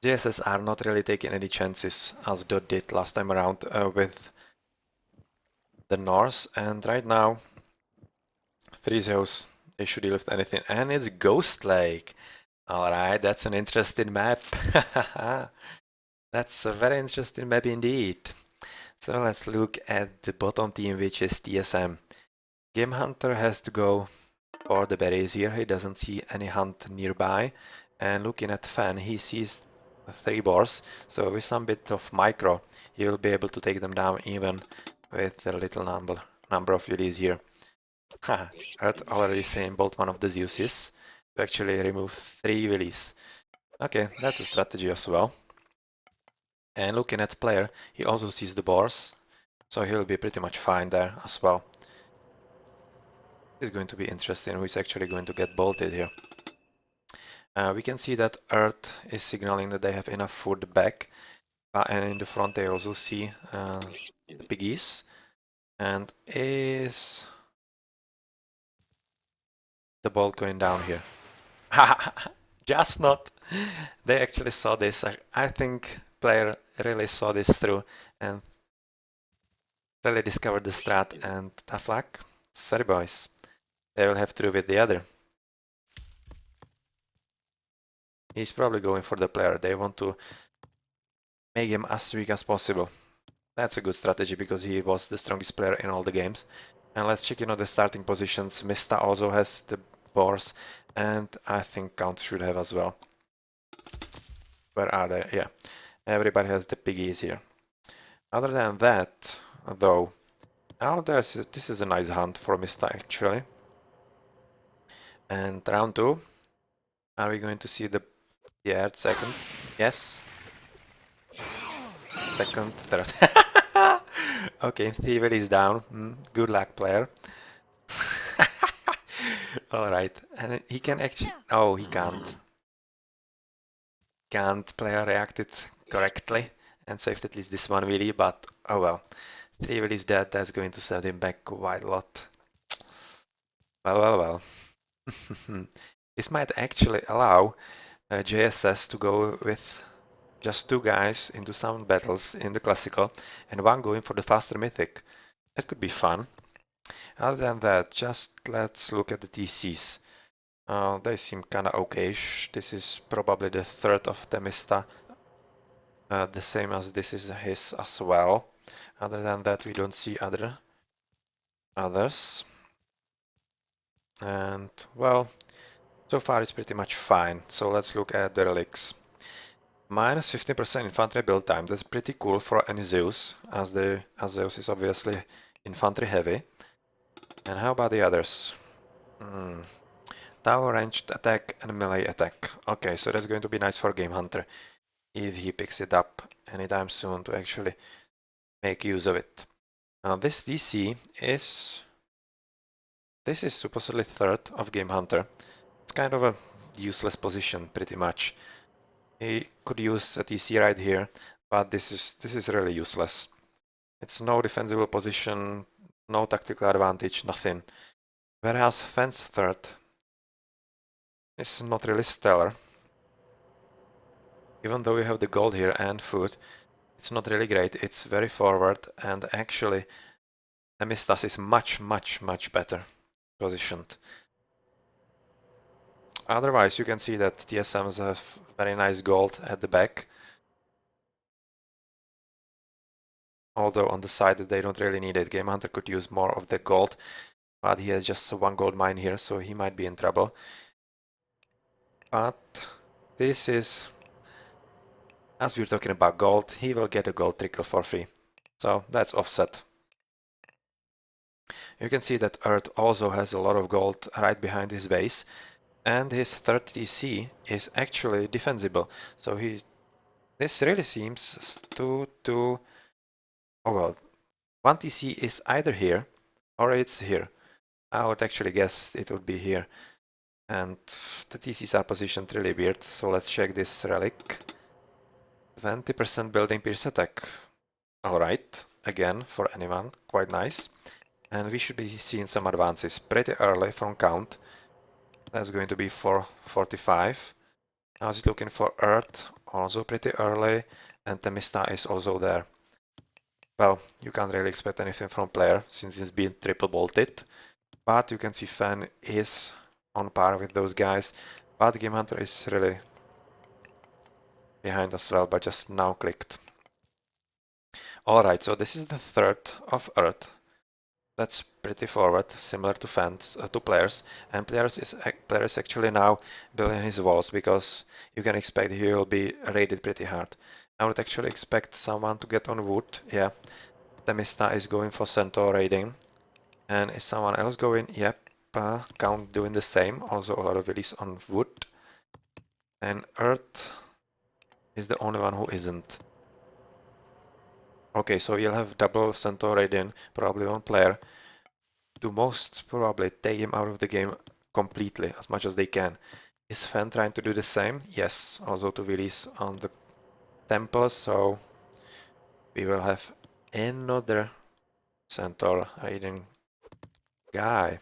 JSS are not really taking any chances as Dot did last time around with the Norse, and right now 3 zeros, they should lift anything, and it's Ghost Lake. Alright, that's an interesting map. That's a very interesting map indeed. So let's look at the bottom team, which is TSM. Game Hunter has to go for the berries here. He doesn't see any hunt nearby. And looking at Fan, he sees 3 boars. So with some bit of micro, he will be able to take them down even with a little number of UDs here. Haha, Earth already sampled one of the Zeuses to actually remove 3 willies. Okay, that's a strategy as well. And looking at player, he also sees the boars, so he'll be pretty much fine there as well. It's going to be interesting who is actually going to get bolted here. We can see that Earth is signaling that they have enough food back, and in the front they also see the piggies. And is the bolt going down here? Just not. They actually saw this. I think player really saw this through and really discovered the strat, and tough luck. Sorry boys. They will have to do with the other. He's probably going for the player. They want to make him as weak as possible. That's a good strategy because he was the strongest player in all the games. And let's check in on the starting positions. Mista also has the boars, and I think Count should have as well. Where are they? Yeah, everybody has the piggies here. Other than that, though, now this is a nice hunt for Mista actually. And round 2, are we going to see the Earth second? Yes. Second, third. Okay, 3 willies down. Good luck, player. Alright, and he can actually... Oh, he can't. Can't. Player reacted correctly and saved at least this 1 willy, but oh well. 3 willies dead, that's going to set him back quite a lot. Well. This might actually allow JSS to go with just 2 guys into some battles in the classical and 1 going for the faster mythic. That could be fun. Other than that, just let's look at the TCs. They seem kinda okayish. This is probably the 3rd of Temista, the same as this is his as well. Other than that, we don't see others. And well, so far it's pretty much fine. So let's look at the relics. Minus 15% infantry build time. That's pretty cool for any Zeus, as Zeus is obviously infantry heavy. And how about the others? Tower ranged attack and melee attack. Okay, so that's going to be nice for Game Hunter if he picks it up anytime soon to actually make use of it. Now this DC is supposedly 3rd of Game Hunter. It's kind of a useless position pretty much. He could use a TC right here, but this is really useless. It's no defensible position, no tactical advantage, nothing. Whereas Fence 3rd is not really stellar. Even though we have the gold here and food, it's not really great. It's very forward, and actually Amistas is much better positioned. Otherwise, you can see that TSMs have very nice gold at the back. Although on the side they don't really need it. Game Hunter could use more of the gold, but he has just 1 gold mine here, so he might be in trouble. But this is, as we're talking about gold, he will get a gold trickle for free. So that's offset. You can see that Earth also has a lot of gold right behind his base, and his 3rd TC is actually defensible. So this really seems to oh well, 1 TC is either here or it's here. I would actually guess it would be here. And the TCs are positioned really weird, so let's check this relic. 20% building pierce attack. Alright, again, for anyone, quite nice. And we should be seeing some advances pretty early from Count. That's going to be for 45. Now he's looking for Earth also pretty early, and Temista is also there. Well, you can't really expect anything from player since he's been triple bolted, but you can see Fan is on par with those guys, but Game Hunter is really behind as well, but just now clicked. Alright, so this is the third of Earth. That's pretty forward, similar to fans, to players, and players is actually now building his walls because you can expect he will be raided pretty hard. I would actually expect someone to get on wood. Yeah, Temista is going for centaur raiding, and is someone else going? Yep, Count doing the same. Also a lot of villies on wood, and Earth is the only one who isn't. Okay, so you'll have double centaur raiding, probably one player, to most probably take him out of the game completely as much as they can. Is Fan trying to do the same? Yes, also to release on the temple, so we will have another centaur raiding guy.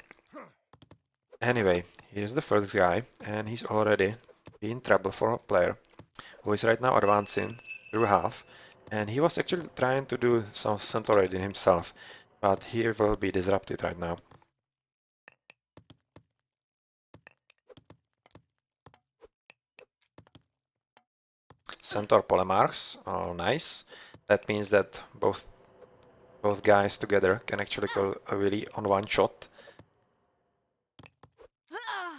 Anyway, here's the first guy, and he's already in trouble for a player who is right now advancing through half, and he was actually trying to do some centaur raiding himself, but he will be disrupted right now. Centaur Polemarchs, oh nice. That means that both guys together can actually kill a Willy on one shot.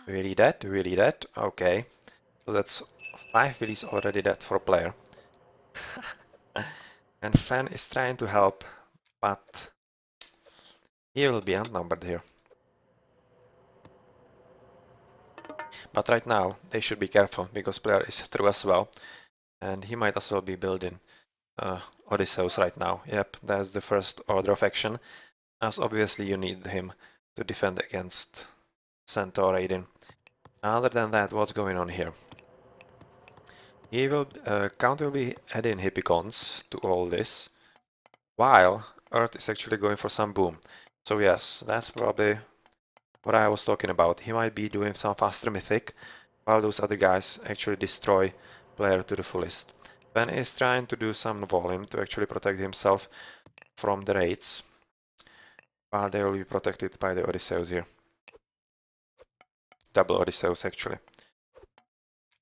Really dead, really dead. Okay, so that's 5 Willys already dead for a player. And Fan is trying to help, but he will be outnumbered here. But right now they should be careful because player is through as well, and he might as well be building Odysseus right now. Yep, that's the first order of action, as obviously you need him to defend against Centaur raiding. Other than that, what's going on here? He will, Count will be adding Hippicons to all this, while Earth is actually going for some boom. So yes, that's probably what I was talking about. He might be doing some faster Mythic, while those other guys actually destroy player to the fullest. Ben is trying to do some volume to actually protect himself from the raids, while they will be protected by the Odysseus here. Double Odysseus actually.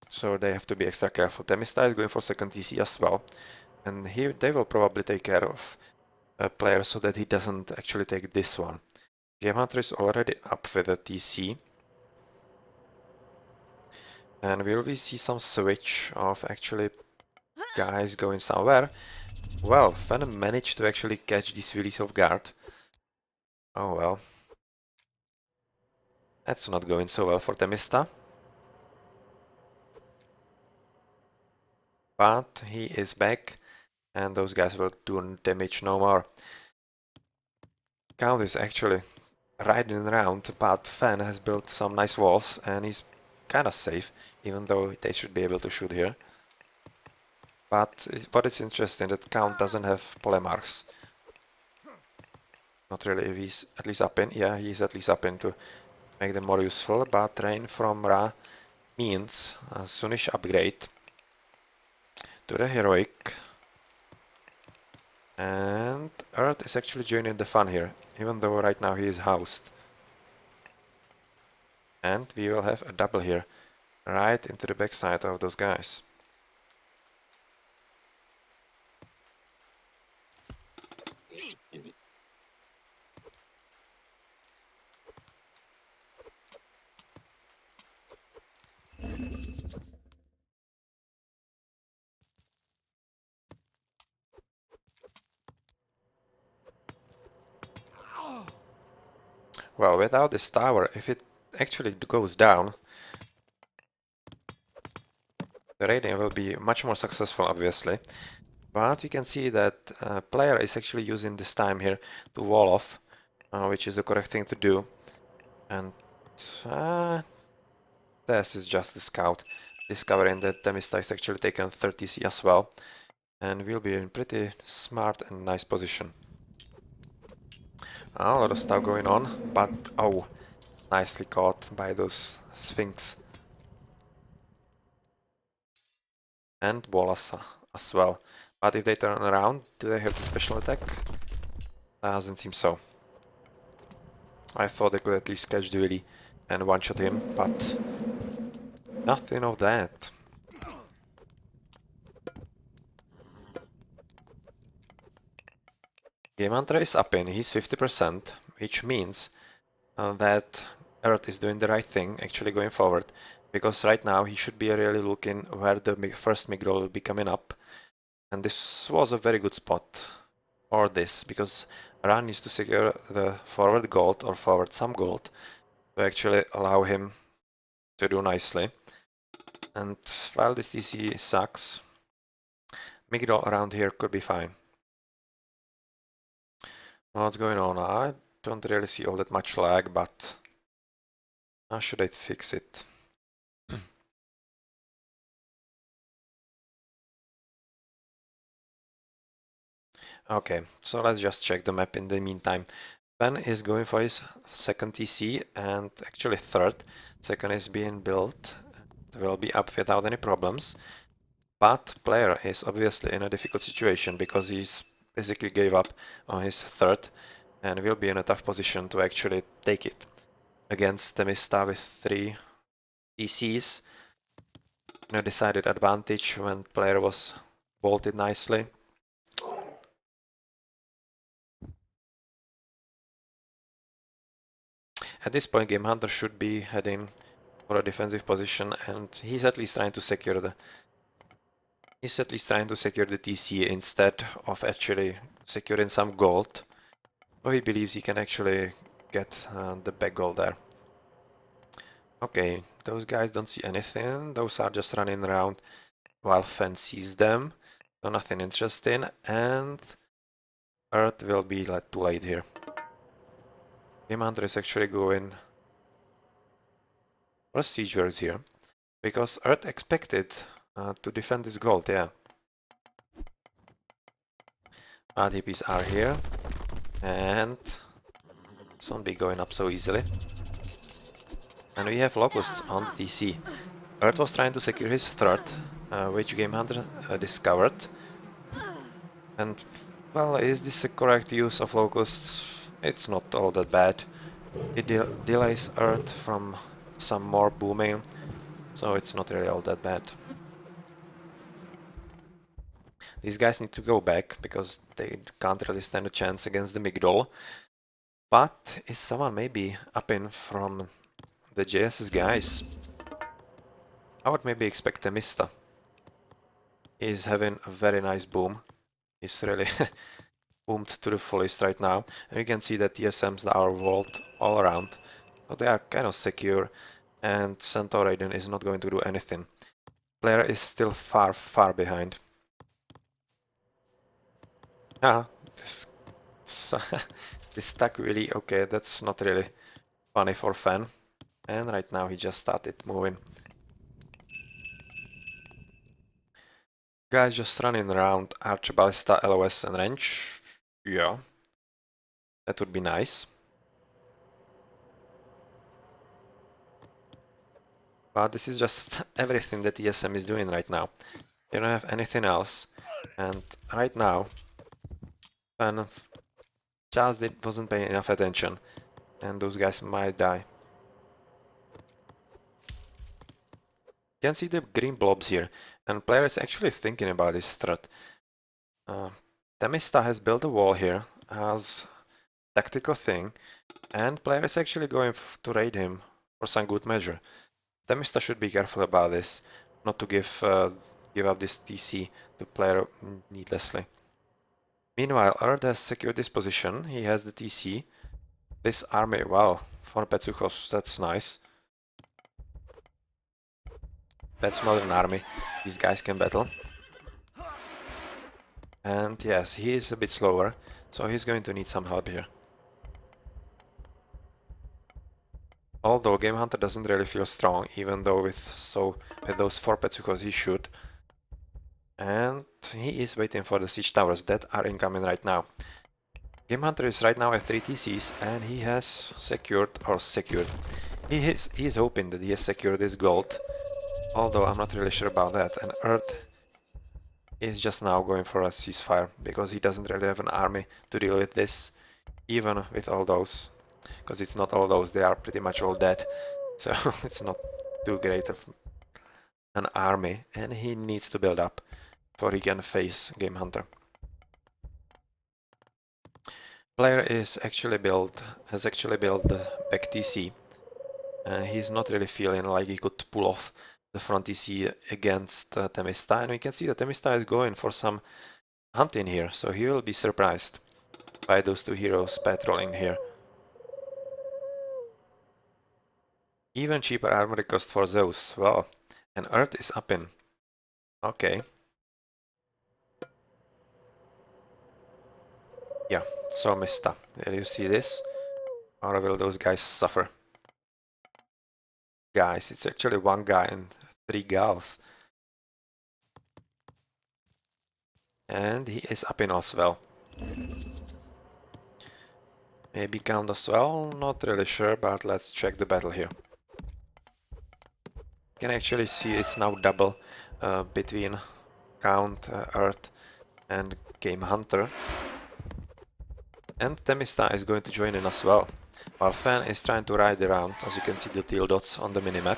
So they have to be extra careful. Temista is going for second TC as well, and they will probably take care of a player so that he doesn't actually take this one. Game Hunter is already up with a TC, and will we see some switch of actually guys going somewhere? Well, Venom managed to actually catch these Willies off guard. Oh well. That's not going so well for Temista. But he is back, and those guys will do damage no more. Count is actually riding around, but Fan has built some nice walls, and he's kinda safe, even though they should be able to shoot here. But what is interesting that Count doesn't have Polemarchs. Not really if he's at least up in. Yeah, he's at least up in to make them more useful, but Rain from Ra means a soonish upgrade to the Heroic. And Earth is actually joining the fun here, even though right now he is housed. And we will have a double here, right into the backside of those guys. Well, without this tower, if it actually goes down, the raiding will be much more successful, obviously. But you can see that player is actually using this time here to wall off, which is the correct thing to do. And this is just the scout, discovering that Temista is actually taken 30C as well, and will be in pretty smart and nice position. A lot of stuff going on, but oh, nicely caught by those Sphinx. and wall as well. But if they turn around, do they have the special attack? Doesn't seem so. I thought they could at least catch the Willy and one-shot him, but nothing of that. Game Hunter is up in, he's 50%, which means that Earth is doing the right thing, actually going forward, because right now he should be really looking where the first Migral will be coming up, and this was a very good spot for this, because Ran needs to secure the forward gold or forward some gold to actually allow him to do nicely. And while this TC sucks, Migral around here could be fine. What's going on? I don't really see all that much lag, but how should I fix it? Okay, so let's just check the map in the meantime. Ben is going for his second TC and actually third. Second is being built. It will be up without any problems. But player is obviously in a difficult situation because he's basically gave up on his third and will be in a tough position to actually take it. Against Temista with 3 TCs, in a decided advantage when player was bolted nicely. At this point, Game Hunter should be heading for a defensive position, and he's at least trying to secure the TC instead of actually securing some gold. So he believes he can actually get the back gold there. Okay, those guys don't see anything. Those are just running around while Fen sees them. So nothing interesting, and Earth will be like too late here. Game Hunter is actually going for siege works here, because Earth expected to defend this gold, yeah. RDPs are here, and this won't be going up so easily. And we have Locusts on the TC. Earth was trying to secure his third, which Game Hunter discovered. And, well, is this a correct use of Locusts? It's not all that bad. It delays Earth from some more booming, so it's not really all that bad. These guys need to go back, because they can't really stand a chance against the Migdol. But is someone maybe up in from the JSS guys? I would maybe expect a Mista. He's having a very nice boom. He's really boomed to the fullest right now. And you can see that TSMs are walled all around. So they are kind of secure, and Centaur Raiden is not going to do anything. Player is still far, far behind. Ah, this this stuck really okay. That's not really funny for Fan. And right now he just started moving. Guys just running around Archer, Ballista, LOS and Wrench. Yeah, that would be nice. But this is just everything that TSM is doing right now. They don't have anything else. And right now, Fan just wasn't paying enough attention. And those guys might die. You can see the green blobs here. And player is actually thinking about this threat. Temista has built a wall here as tactical thing, and player is actually going to raid him for some good measure. Temista should be careful about this, not to give up this TC to player needlessly. Meanwhile, Earth has secured this position. He has the TC. This army, wow, for Petsuchos, that's nice. That's not an army. These guys can battle. And yes, he is a bit slower, so he's going to need some help here. Although Game Hunter doesn't really feel strong, even though with those 4 Petsuchos he should. And he is waiting for the siege towers that are incoming right now. Game Hunter is right now at 3 TCs, and he has secured. He is hoping that he has secured this gold, although I'm not really sure about that. And Earth is just now going for a ceasefire because he doesn't really have an army to deal with this, even with all those. Because it's not all those, they are pretty much all dead. So it's not too great of an army, and he needs to build up before he can face Game Hunter. Player is actually has actually built the back TC. He's not really feeling like he could pull off the front TC against Temista, and we can see that Temista is going for some hunting here, so he will be surprised by those two heroes patrolling here. Even cheaper armory cost for those. Well, and Earth is up in. Okay. Yeah, so Mista. Will you see this? Or will those guys suffer? Guys, it's actually one guy and 3 gals. And he is up in as well. Maybe count as well, not really sure, but let's check the battle here. You can actually see it's now double between Count, Earth and Game Hunter. And Temista is going to join in as well, while Fan is trying to ride around, as you can see the teal dots on the minimap.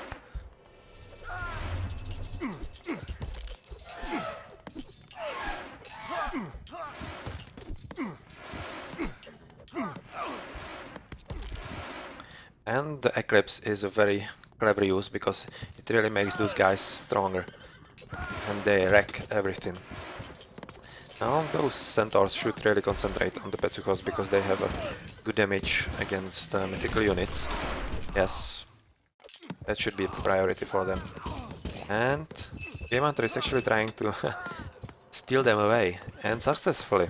And the Eclipse is a very clever use because it really makes those guys stronger and they wreck everything. Now those centaurs should really concentrate on the Petsuchos because they have a good damage against mythical units. Yes, that should be a priority for them. And Game Hunter is actually trying to steal them away, and successfully.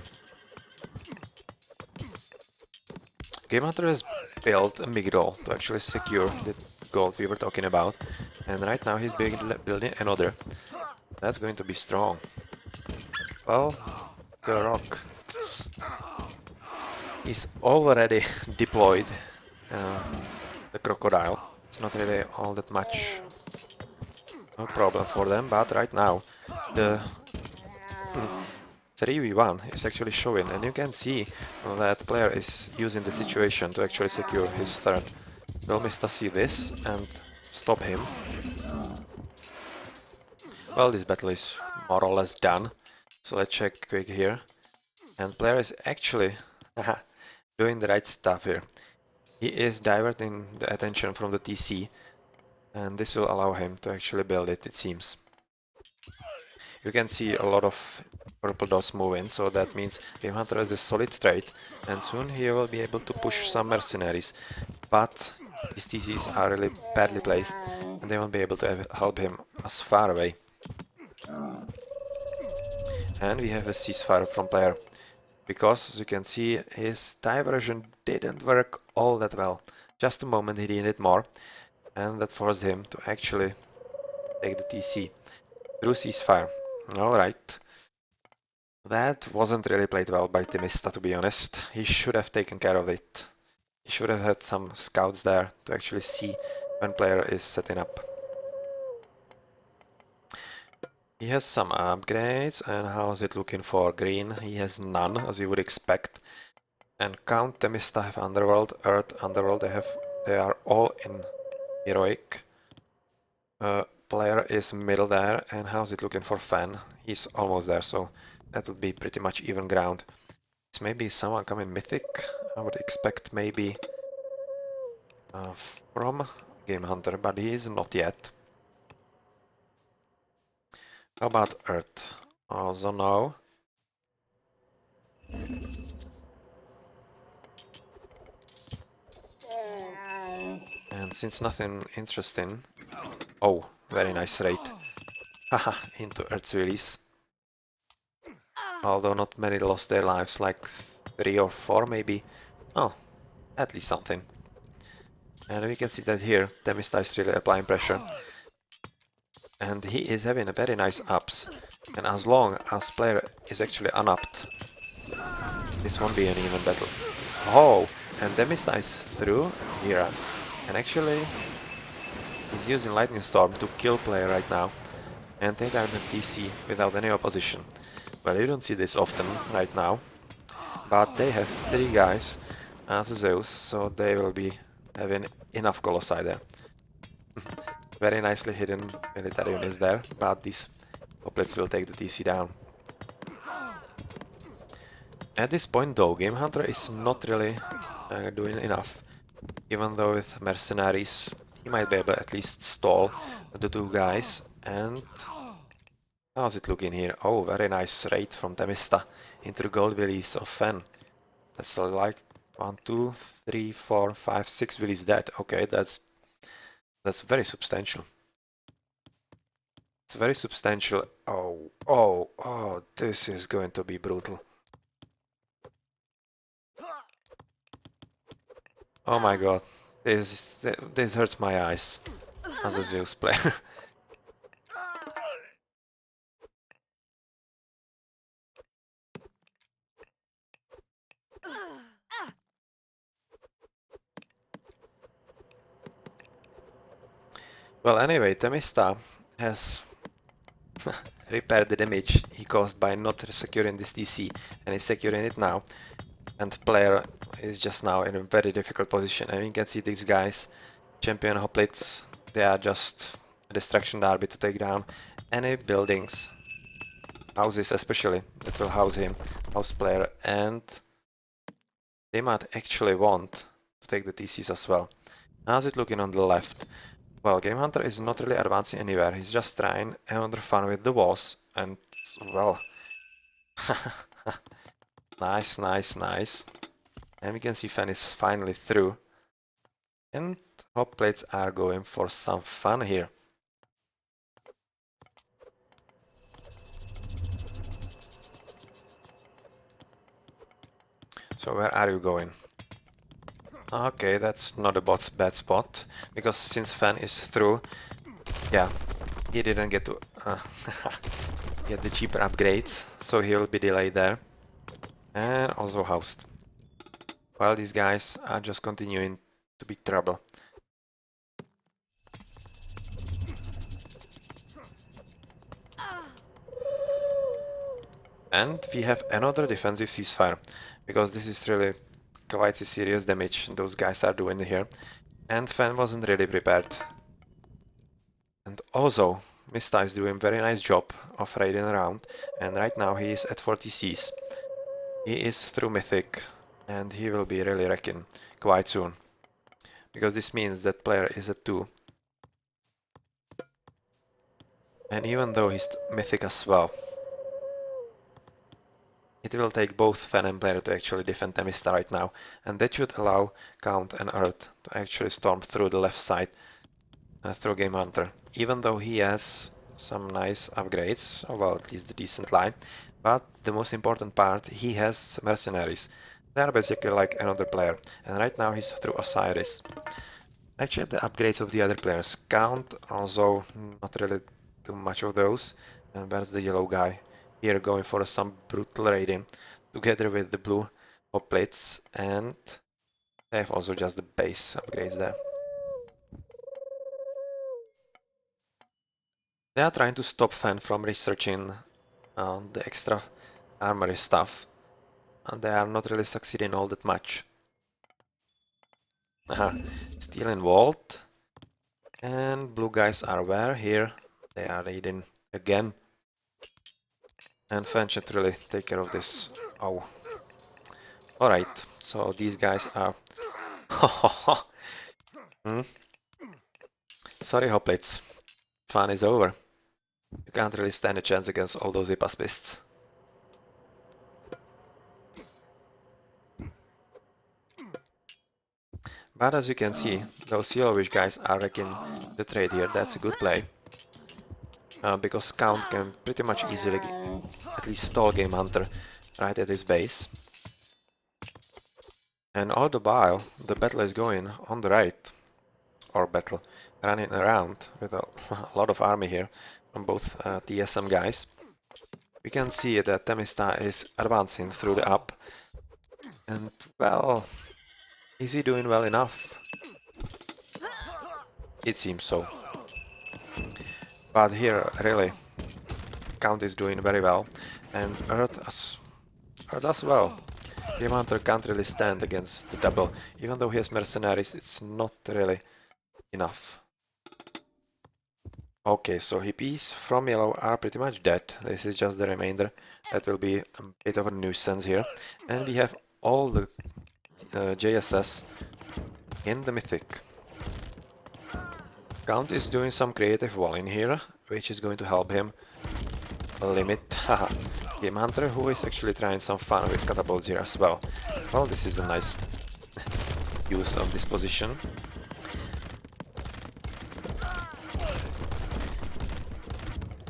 Game Hunter has built a Migdol to actually secure the gold we were talking about, and right now he's building another. That's going to be strong. Well, the rock is already deployed. The crocodile. It's not really all that much a problem for them, but right now the 3v1 is actually showing, and you can see that player is using the situation to actually secure his third. Will Mista see this and stop him? Well, this battle is more or less done, so let's check quick here. And player is actually doing the right stuff here. He is diverting the attention from the TC, and this will allow him to actually build it, it seems. You can see a lot of purple dots moving, so that means Game Hunter has a solid trade, and soon he will be able to push some mercenaries. But his TCs are really badly placed, and they won't be able to help him as far away. And we have a ceasefire from player, because as you can see, his diversion didn't work all that well. Just a moment he needed more, and that forced him to actually take the TC through ceasefire. Alright. That wasn't really played well by Temista, to be honest. He should have taken care of it. He should have had some scouts there to actually see when player is setting up. He has some upgrades, and how is it looking for green? He has none, as you would expect. And Count, Temista have Underworld, Earth, Underworld, they are all in Heroic. Player is middle there, and how's it looking for Fan? He's almost there, so that would be pretty much even ground. It's maybe someone coming Mythic. I would expect maybe from Game Hunter, but he is not yet. How about Earth? Also no. And since nothing interesting... Oh, very nice raid. Haha, into Earth's release. Although not many lost their lives, like 3 or 4 maybe. Oh, at least something. And we can see that here, Temista is really applying pressure. And he is having a very nice ups. And as long as player is actually unupped, this won't be an even battle. Oh, and Temista is through here. And actually, he's using Lightning Storm to kill player right now. and take down the TC without any opposition. Well, you don't see this often right now, but they have 3 guys as Zeus, so they will be having enough Colossi there. Very nicely hidden military units there, but these hoplets will take the TC down. At this point though, Game Hunter is not really doing enough. Even though with mercenaries, he might be able to at least stall the 2 guys. And how's it looking here? Oh, very nice raid from Temista into the gold villies of Fen. That's like 1, 2, 3, 4, 5, 6 villies dead. Okay, that's very substantial. It's very substantial. Oh, this is going to be brutal. Oh my god, this hurts my eyes as a Zeus player. Well, anyway, Temista has repaired the damage he caused by not securing this DC, and is securing it now. And player is just now in a very difficult position, and you can see these guys, champion hoplites, they are just a distraction derby to take down any buildings, houses especially, that will house him, house player, and they might actually want to take the TCs as well. How's it looking on the left? Well, Game Hunter is not really advancing anywhere, he's just trying another fun with the walls, and well, nice, nice, nice. And we can see Fan is finally through. And hoplites are going for some fun here. So where are you going? Okay, that's not a bad spot, because since Fan is through, yeah, he didn't get to get the cheaper upgrades, so he'll be delayed there. And also housed. While these guys are just continuing to be trouble. And we have another defensive ceasefire, because this is really quite a serious damage those guys are doing here. And Fan wasn't really prepared. And also, Mista is doing a very nice job of raiding around, and right now he is at 40 Cs. He is through Mythic, and he will be really wrecking quite soon. Because this means that player is at 2. And even though he's Mythic as well, it will take both Fan and player to actually defend Temista right now, and that should allow Count and Earth to actually storm through the left side through Game Hunter. Even though he has some nice upgrades, well, at least the decent line, but the most important part, he has mercenaries. They are basically like another player, and right now he's through Osiris. Actually, the upgrades of the other players count, also not really too much of those. And where's the yellow guy? Here going for some brutal raiding, together with the blue hoplites, and they have also just the base upgrades there. They are trying to stop Fan from researching the extra armory stuff, and they are not really succeeding all that much. Steel and Vault, and blue guys are where? Here, they are raiding again. And Fan should really take care of this. Oh. Alright, so these guys are... hmm? Sorry, hoplites. Fun is over. You can't really stand a chance against all those Hypaspists. But as you can see, those yellowish guys are wrecking the trade here. That's a good play. Because Count can pretty much easily at least stall Game Hunter right at his base. And all the while, the battle is going on the right. Or battle, running around with a lot of army here from both TSM guys. We can see that Temista is advancing through the up. And well, is he doing well enough? It seems so. But here, really, Count is doing very well, and Earth as well. Game Hunter can't really stand against the double. Even though he has mercenaries, it's not really enough. Okay, so hippies from yellow are pretty much dead. This is just the remainder. That will be a bit of a nuisance here. And we have all the JSS in the Mythic. Count is doing some creative walling here, which is going to help him limit Game Hunter, who is actually trying some fun with catapults here as well. Well, this is a nice use of this position.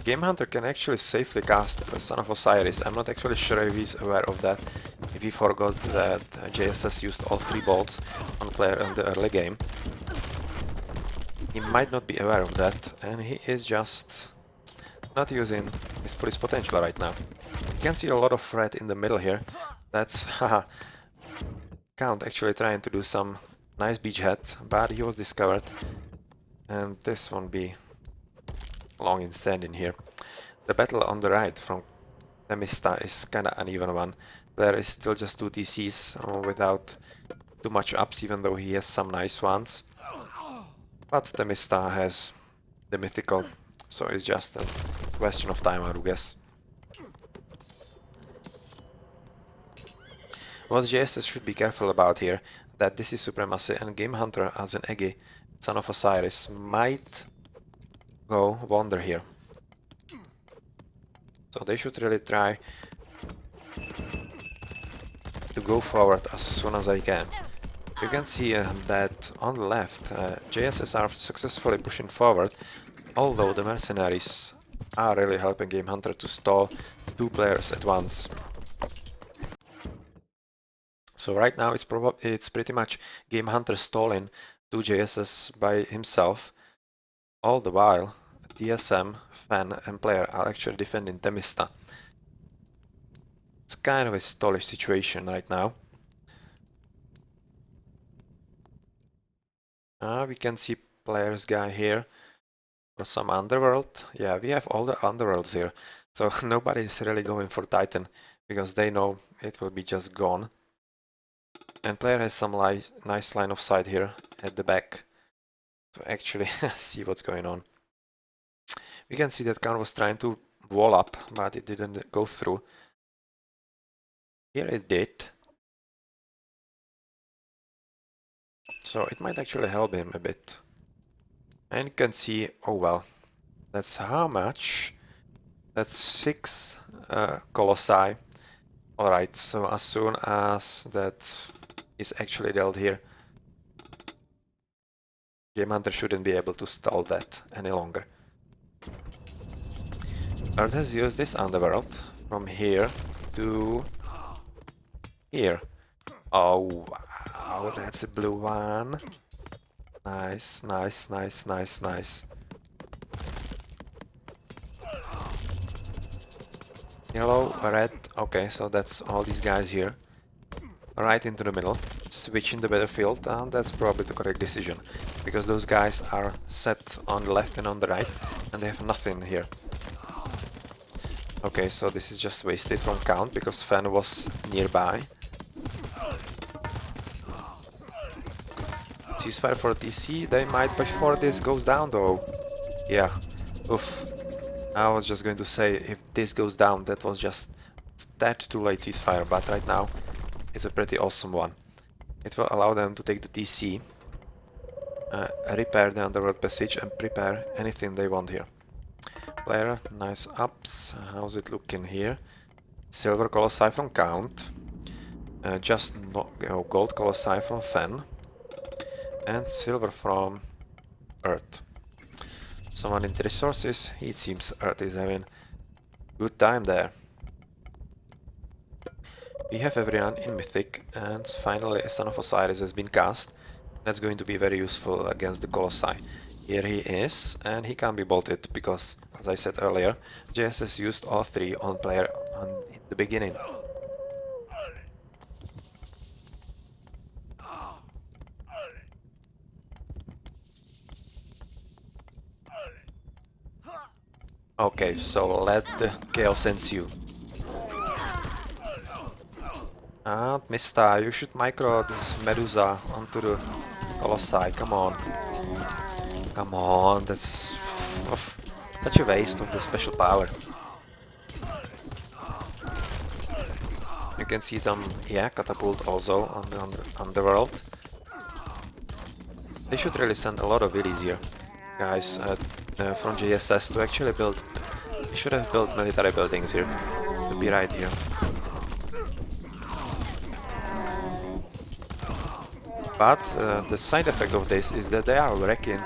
Game Hunter can actually safely cast Son of Osiris. I'm not actually sure if he's aware of that, if he forgot that JSS used all 3 bolts on player in the early game. He might not be aware of that, and he is just not using his full potential right now. You can see a lot of threat in the middle here. That's Count actually trying to do some nice beachhead, but he was discovered, and this won't be long in standing here. The battle on the right from Temista is kinda uneven one. There is still just 2 TCs without too much ups, even though he has some nice ones. But Temista has the mythical, so it's just a question of time, I would guess. What JSS should be careful about here, that this is Supremacy and Game Hunter as an Eggy, Son of Osiris, might go Wander here. So they should really try to go forward as soon as they can. You can see that on the left, JSS are successfully pushing forward, although the mercenaries are really helping Game Hunter to stall 2 players at once. So right now it's pretty much Game Hunter stalling 2 JSS by himself, all the while TSM, Fan and player are actually defending Temista. It's kind of a stallish situation right now. We can see players guy here for some underworld. Yeah, we have all the underworlds here, so nobody is really going for Titan because they know it will be just gone. And player has some nice line of sight here at the back to actually see what's going on. We can see that Khan was trying to wall up, but it didn't go through. Here it did. So it might actually help him a bit. And you can see, oh well, that's how much? That's 6 Colossi. Alright, so as soon as that is actually dealt here, Game Hunter shouldn't be able to stall that any longer. Earth has used this underworld from here to here. Oh wow, that's a blue one. Nice, nice, nice, nice, nice. Yellow, red, okay, so that's all these guys here. Right into the middle, switching the battlefield, and that's probably the correct decision. Because those guys are set on the left and on the right, and they have nothing here. Okay, so this is just wasted from Count, because Fan was nearby. Ceasefire for DC, they might before this goes down though. Yeah, oof. I was just going to say, if this goes down, that was just that too late ceasefire, but right now it's a pretty awesome one. It will allow them to take the DC, repair the underworld passage and prepare anything they want here. Player, nice ups. How's it looking here? Silver Colossi from Count. Just gold Colossi from Fen. And silver from Earth. Someone into resources. It seems Earth is having good time there. We have everyone in Mythic, and finally a Son of Osiris has been cast. That's going to be very useful against the Colossi. Here he is, and he can't be bolted because, as I said earlier, JSS used all 3 on player in the beginning. Okay, so let the chaos ensue. And Mista, you should micro this Medusa onto the Colossi, come on. Come on, that's such a waste of the special power. You can see them, yeah, catapult also on the underworld. They should really send a lot of willies here, guys, from JSS to actually build. They should have built military buildings here, to be right here. But the side effect of this is that they are wrecking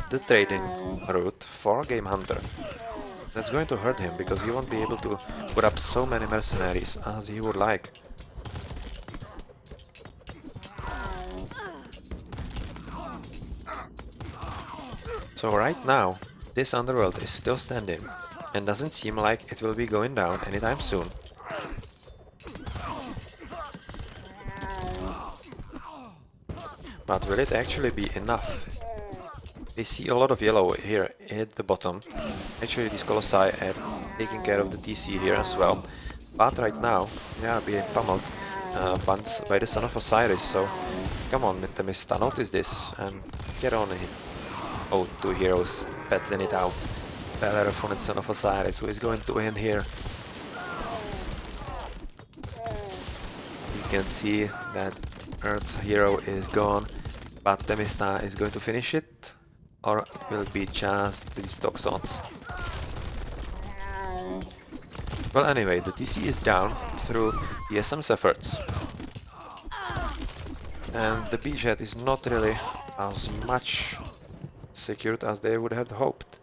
the trading route for Game Hunter. That's going to hurt him because he won't be able to put up so many mercenaries as he would like. So right now, this underworld is still standing and doesn't seem like it will be going down anytime soon. But will it actually be enough? We see a lot of yellow here at the bottom. Actually, these Colossi are taking care of the TC here as well. But right now, they are being pummeled by the Son of Osiris, so come on, Mythomista, notice this and get on it. Oh, two heroes battling it out. Bellerophon and Son of Osiris, who is going to win here? You can see that Earth's hero is gone, but Themista is going to finish it, or will it be just these toxons? Well, anyway, the TC is down through TSM's efforts. And the B-Jet is not really as much secured as they would have hoped.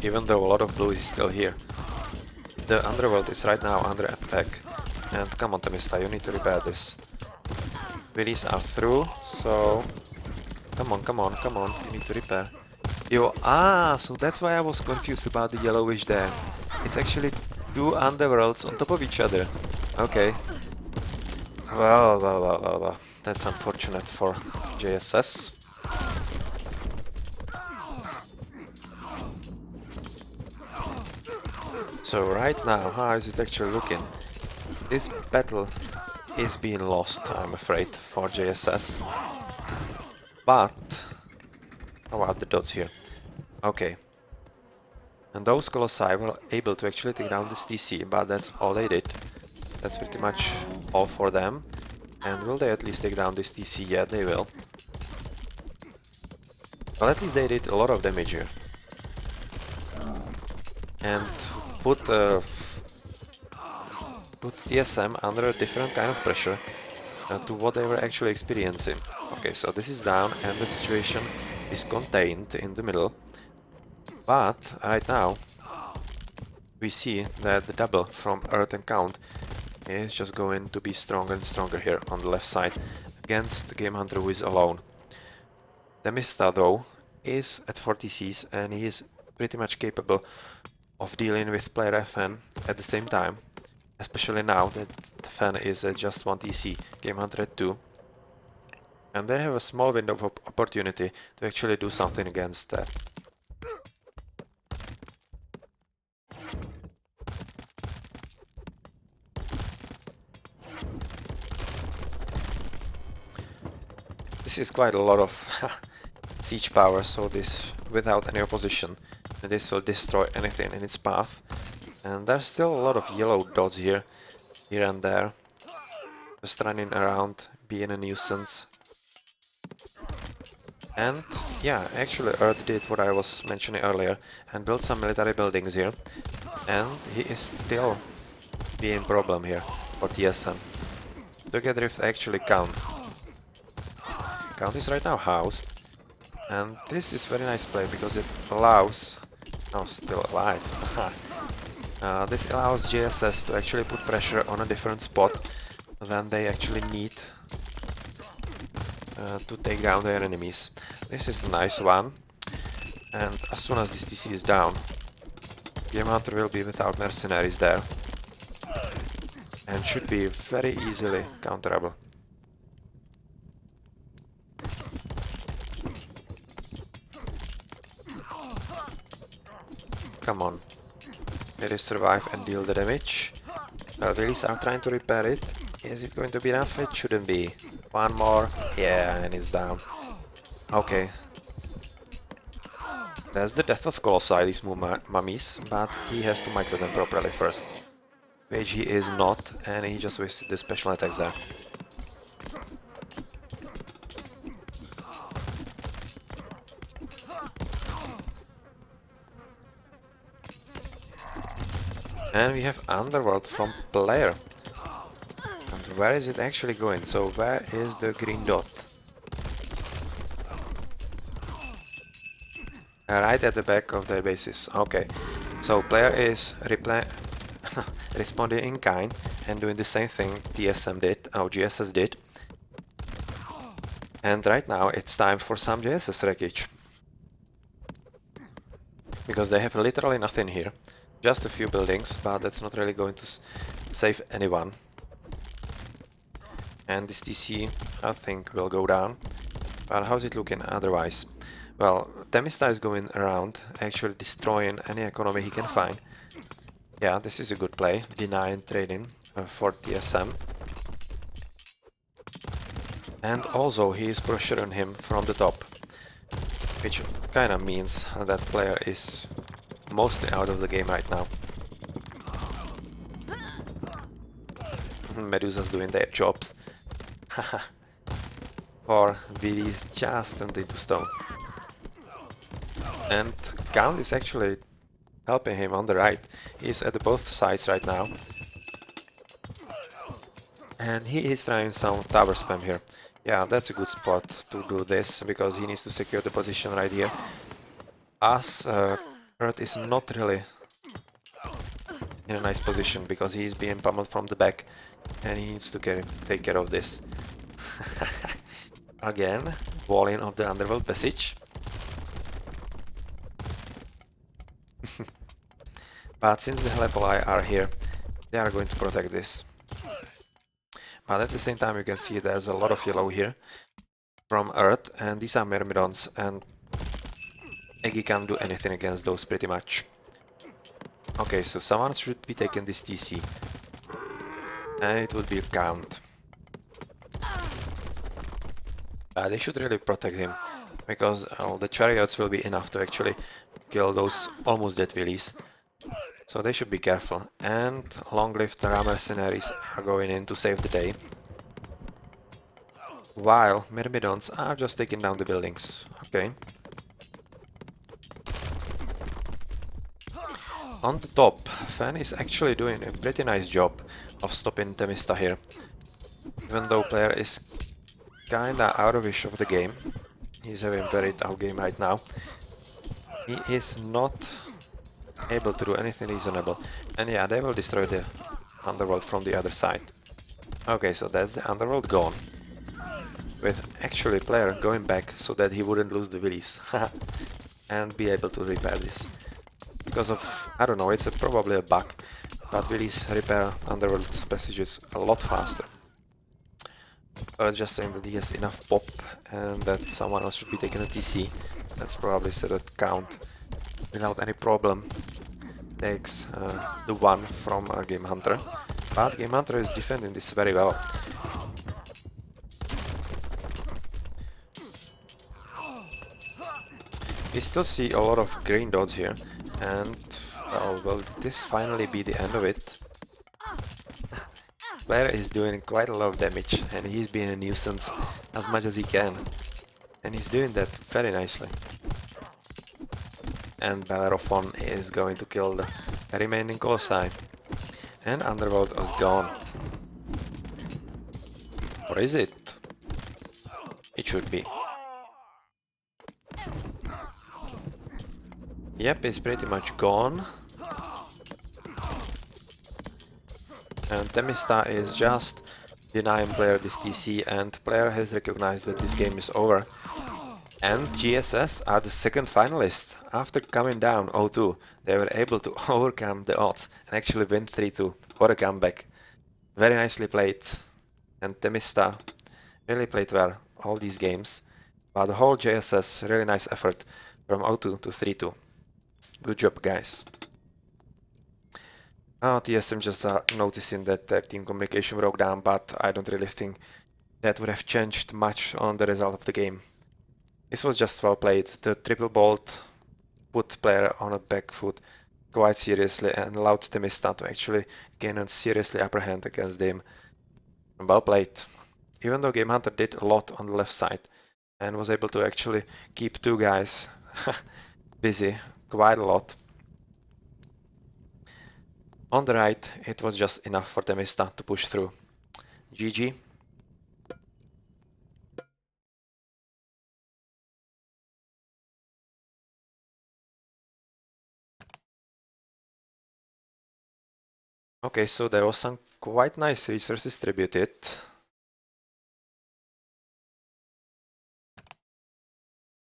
Even though a lot of blue is still here. The underworld is right now under attack. And come on, Themista, you need to repair this. Willies are through, so... Come on, come on, come on, you need to repair. So that's why I was confused about the yellowish there. It's actually two underworlds on top of each other. Okay. Well. That's unfortunate for JSS. So right now, how is it actually looking? This battle is being lost, I'm afraid, for JSS. But... how about the dots here? Okay. And those Colossi were able to actually take down this TC, but that's all they did. That's pretty much all for them. And will they at least take down this TC? Yeah, they will. Well, at least they did a lot of damage here. And put TSM under a different kind of pressure to what they were actually experiencing. Okay, so this is down and the situation is contained in the middle. But right now we see that the double from Earth and Count is just going to be stronger and stronger here on the left side against the Game Hunter who is alone. Themista though is at 40 Cs and he is pretty much capable of dealing with player FN at the same time, especially now that the fan is at just 1 TC, Game Hunter at 2. And they have a small window of opportunity to actually do something against that. This is quite a lot of siege power, so this without any opposition, and this will destroy anything in its path. And there's still a lot of yellow dots here and there, just running around, being a nuisance. And yeah, actually Earth did what I was mentioning earlier and built some military buildings here, and he is still being a problem here for TSM. Together if they actually count. Count is right now housed, and this is very nice play because it allows... oh, still alive. This allows JSS to actually put pressure on a different spot than they actually need to take down their enemies. This is a nice one, and as soon as this TC is down, Game Hunter will be without mercenaries there, and should be very easily counterable. Come on. Let us survive and deal the damage. Well, Willies are trying to repair it. Is it going to be enough? It shouldn't be. One more. Yeah, and it's down. Okay. That's the death of Colossi, these mummies, but he has to micro them properly first. Which he is not, and he just wasted the special attacks there. And we have Underworld from player. And where is it actually going? So where is the green dot? Right at the back of their bases. Okay. So player is responding in kind and doing the same thing TSM did, or JSS did. And right now it's time for some JSS wreckage. Because they have literally nothing here. Just a few buildings, but that's not really going to save anyone. And this TC, I think, will go down. Well, how's it looking otherwise? Well, Temista is going around, actually destroying any economy he can find. Yeah, this is a good play, denying trading for TSM. And also he is pressuring him from the top, which kind of means that player is mostly out of the game right now. Medusa's doing their jobs. Or Willies just turned into stone. And Count is actually helping him on the right. He's at both sides right now. And he is trying some tower spam here. Yeah, that's a good spot to do this, because he needs to secure the position right here. As Earth is not really in a nice position, because he's being pummeled from the back, and he needs to take care of this. Again, walling of the Underworld Passage. But since the Helepoli are here, they are going to protect this. But at the same time you can see there's a lot of yellow here from Earth, and these are Myrmidons, and Eggy can't do anything against those pretty much. Okay, so someone should be taking this TC. And it would be Count. They should really protect him, because the chariots will be enough to actually kill those almost dead Willies. So they should be careful. And long-lived Ra mercenaries are going in to save the day. While Myrmidons are just taking down the buildings. Okay. On the top, Fan is actually doing a pretty nice job of stopping Temista here. Even though player is kinda out of ish of the game. He's having a very tough game right now. He is not able to do anything reasonable. And yeah, they will destroy the Underworld from the other side. Okay, so that's the Underworld gone. With actually player going back so that he wouldn't lose the Willies. And be able to repair this. Because of, I don't know, it's probably a bug, but Willies repair Underworld's passages a lot faster. I was just saying that he has enough pop and that someone else should be taking a TC. That's probably so that Count, without any problem, takes the one from Game Hunter. But Game Hunter is defending this very well. We still see a lot of green dots here, and well, will this finally be the end of it? Player is doing quite a lot of damage, and he's being a nuisance as much as he can. And he's doing that very nicely. And Bellerophon is going to kill the remaining Colossi. And Underworld is gone. Or is it? It should be. Yep, it's pretty much gone. And Temista is just denying player this TC, and player has recognized that this game is over. And JSS are the second finalists. After coming down 0-2, they were able to overcome the odds and actually win 3-2 for a comeback. Very nicely played. And Temista really played well all these games. But the whole JSS, really nice effort from 0-2 to 3-2. Good job, guys. Oh, TSM just noticing that their team communication broke down, but I don't really think that would have changed much on the result of the game. This was just well played. The triple bolt put player on a back foot quite seriously and allowed Temista to actually gain a seriously upper hand against them. Well played. Even though Game Hunter did a lot on the left side and was able to actually keep two guys busy quite a lot. On the right, it was just enough for Temista to push through. GG. Okay, so there was some quite nice resources distributed.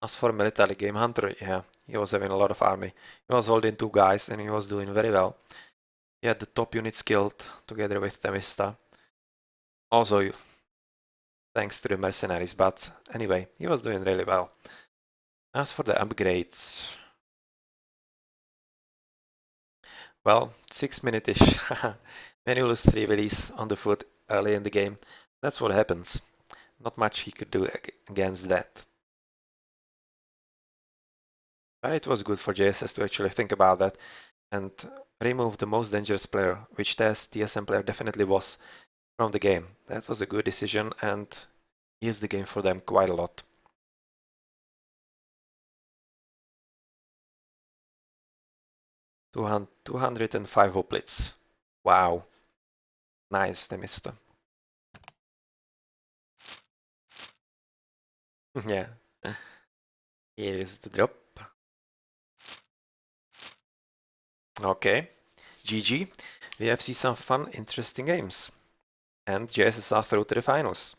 As for military Game Hunter, yeah, he was having a lot of army. He was holding two guys and he was doing very well. He had the top units killed together with Temista. Also, thanks to the mercenaries, but anyway, he was doing really well. As for the upgrades, well, 6 minute-ish. When you lose 3 release on the foot early in the game, that's what happens. Not much he could do against that. But it was good for JSS to actually think about that and remove the most dangerous player, which this TSM player definitely was, from the game. That was a good decision and eased the game for them quite a lot. 205 hoplits. Wow. Nice, Temista. Yeah. Here is the drop. Okay. GG. We have seen some fun, interesting games. And JSS are through to the finals.